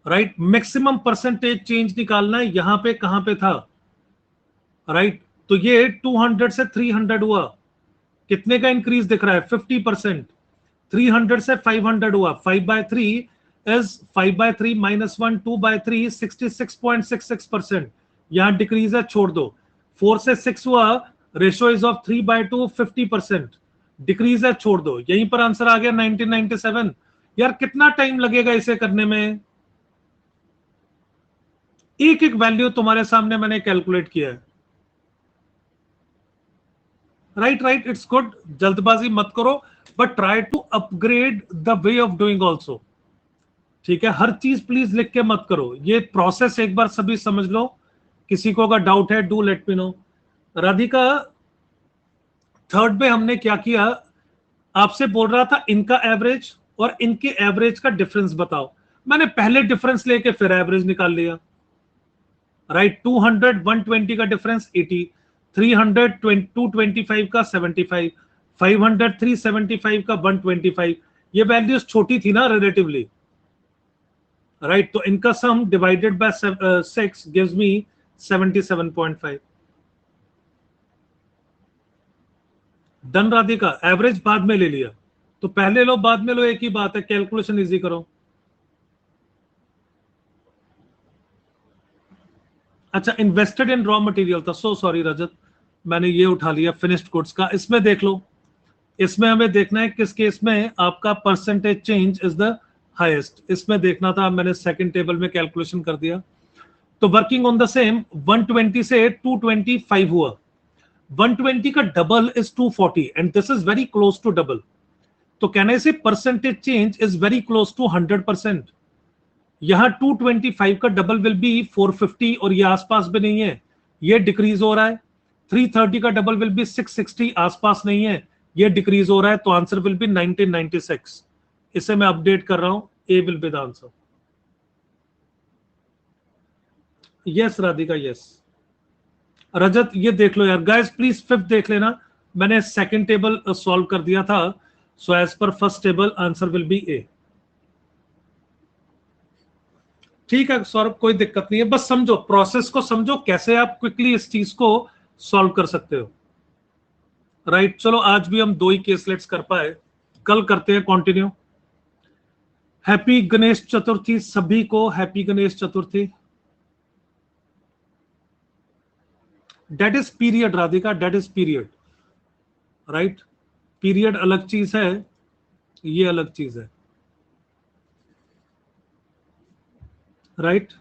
right? Maximum percentage change निकालना है। यहां पे कहां पे था, right? तो ये 200 से 300 हुआ। कितने का इंक्रीज दिख रहा है? 50%। 300 से 500 हुआ। 5/3 is 5/3 minus 1, 2/3, 66.66%। यहां डिक्रीज है, छोड़ दो। 4 से 6 हुआ, रेशो इज ऑफ 3/2, 50%। डिक्रीज है, छोड़ दो। यहीं पर आंसर आ गया 1997। यार कितना टाइम लगेगा इसे करने में? एक एक वैल्यू तुम्हारे सामने मैंने कैलकुलेट किया है, राइट? Right, it's good. जल्दबाजी मत करो, but try to upgrade the way of doing also. ठीक है? हर चीज प्लीज लिख के मत करो। ये प्रोसेस एक बार सभी समझ लो। किसी को अगर डाउट है do let me no. Radhika, third में हमने क्या किया? आपसे बोल रहा था इनका एवरेज और इनके एवरेज का डिफरेंस बताओ। मैंने पहले डिफरेंस लेके फिर एवरेज निकाल लिया, राइट? 200 120 का डिफरेंस 80, 300 225 का 75, 500 375 का 125। ये वैल्यूज छोटी थी ना रिलेटिवली, राइट? तो इनका sum divided by 6 gives me 77.5। Done Radhika, average बाद में ले लिया तो पहले लो बाद में लो, एक ही बात है, कैलकुलेशन इजी करो। अच्छा, इन्वेस्टेड इन रॉ मटेरियल था, सो सॉरी रजत, मैंने ये उठा लिया फिनिश्ड गुड्स का। इसमें देख लो, इसमें हमें देखना है किस केस में आपका percentage change is the highest, इसमें देखना था, मैंने सेकंड टेबल में कैलकुलेशन कर दिया। तो वर्किंग ऑन द सेम 120 से 225 हुआ, 120 का double is 240 and this is very close to double, तो कहने से percentage change is very close to 100%। यहां 225 का डबल विल बी 450 और ये आसपास भी नहीं है, ये डिक्रीज हो रहा है। 330 का डबल विल बी 660, आसपास नहीं है, ये डिक्रीज हो रहा है, तो आंसर विल बी 1996। इसे मैं अपडेट कर रहा हूं, A will be the answer. Yes Radhika, yes. Rajat ये देख लो यार, गाइस प्लीज फिफ्थ देख लेना, मैंने सेकंड टेबल सॉल्व कर दिया था, so as per first table answer will be A. ठीक है सौरभ, कोई दिक्कत नहीं है, बस समझो प्रोसेस को, समझो कैसे आप क्विकली इस चीज को सॉल्व कर सकते हो। राइट, चलो आज भी हम 2 ही केसलेट्स कर पाए, कल करते हैं कंटिन्यू। हैप्पी गणेश चतुर्थी सभी को, happy Ganesh Chaturthi. Date is period Radhika, date is period, right. Period अलग चीज है, ये अलग चीज है, right.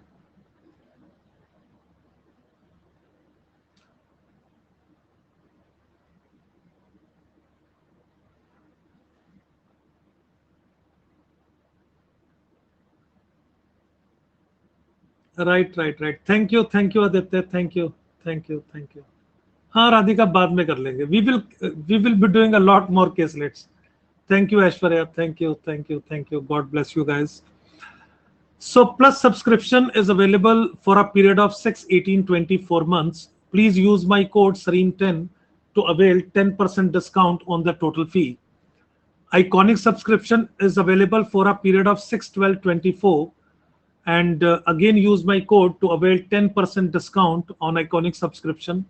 Right right right, thank you Aditya, thank you thank you thank you. हाँ राधिका, बाद में कर लेंगे, we will be doing a lot more caselets. Thank you Aishwarya, thank you, god bless you guys. So plus subscription is available for a period of 6, 18, 24 months. Please use my code SEREEN10 to avail 10% discount on the total fee. Iconic subscription is available for a period of 6, 12, 24. And again use my code to avail 10% discount on Iconic subscription.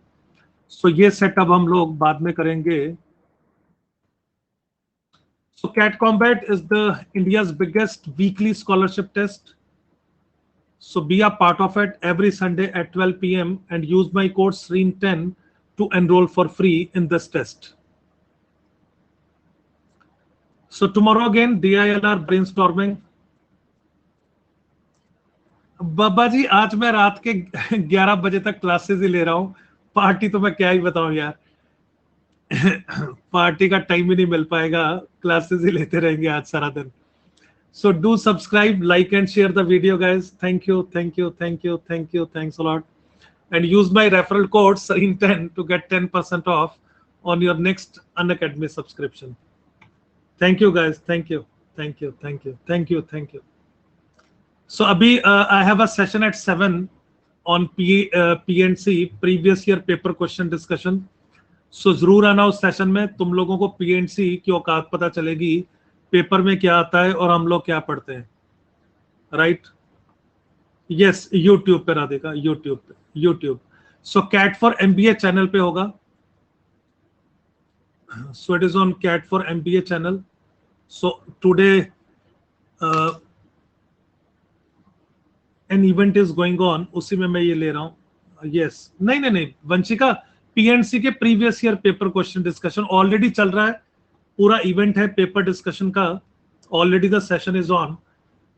So ये setup हम लोग बाद में करेंगे। So CAT Combat is the India's biggest weekly scholarship test. So be a part of it every Sunday at 12 p.m. and use my code SEREEN10 to enroll for free in this test. So tomorrow again, DILR brainstorming. बाबा जी आज मैं रात के 11 बजे तक classes ही ले रहा हूँ, party तो मैं क्या ही बताऊं यार। पार्टी का टाइम ही नहीं मिल पाएगा, क्लासेस ही लेते रहेंगे आज सारा दिन। So do subscribe, like and share the video guys. Thank you, thanks a lot. And use my referral code SEREEN10 to get 10% off on your next Unacademy subscription. Thank you guys, thank you. So abhi I have a session at 7 on PNC, previous year paper question discussion. So जरूर आना उस session में, तुम लोगों को PNC की औकात पता चलेगी, पेपर में क्या आता है और हम लोग क्या पढ़ते हैं, राइट। यस, यूट्यूब पे Radhika, YouTube. So CAT for MBA channel पे होगा, so it is on CAT for MBA channel. So today an event is going on, उसी में मैं ये ले रहा हूँ। यस, नहीं वंशिका, PNC के previous year paper question discussion already चल रहा है, पूरा इवेंट है पेपर डिस्कशन का, already the session is on.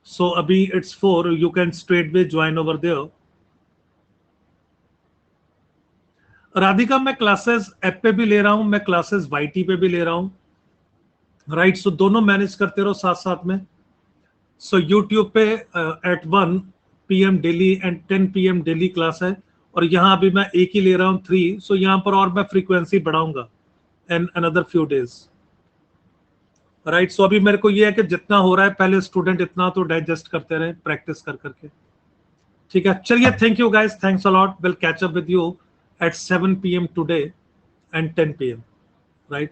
So अभी it's 4, you can straightaway join over there. Radhika मैं क्लासेस ऐप पे भी ले रहा हूं, मैं क्लासेस YT पे भी ले रहा हूं, राइट। सो दोनों मैनेज करते रहो साथ साथ में। सो यूट्यूब पे at 1 PM daily and 10 PM daily class है, और यहाँ अभी मैं एक ही ले रहा हूँ 3, सो यहाँ पर और मैं फ्रीक्वेंसी बढ़ाऊंगा in another few days, right. So अभी मेरे को ये है कि जितना हो रहा है पहले स्टूडेंट इतना तो डाइजेस्ट करते रहे प्रैक्टिस कर करके, ठीक है। चलिए, thank you guys, thanks a lot, will catch up with you at 7 PM today and 10 PM, right?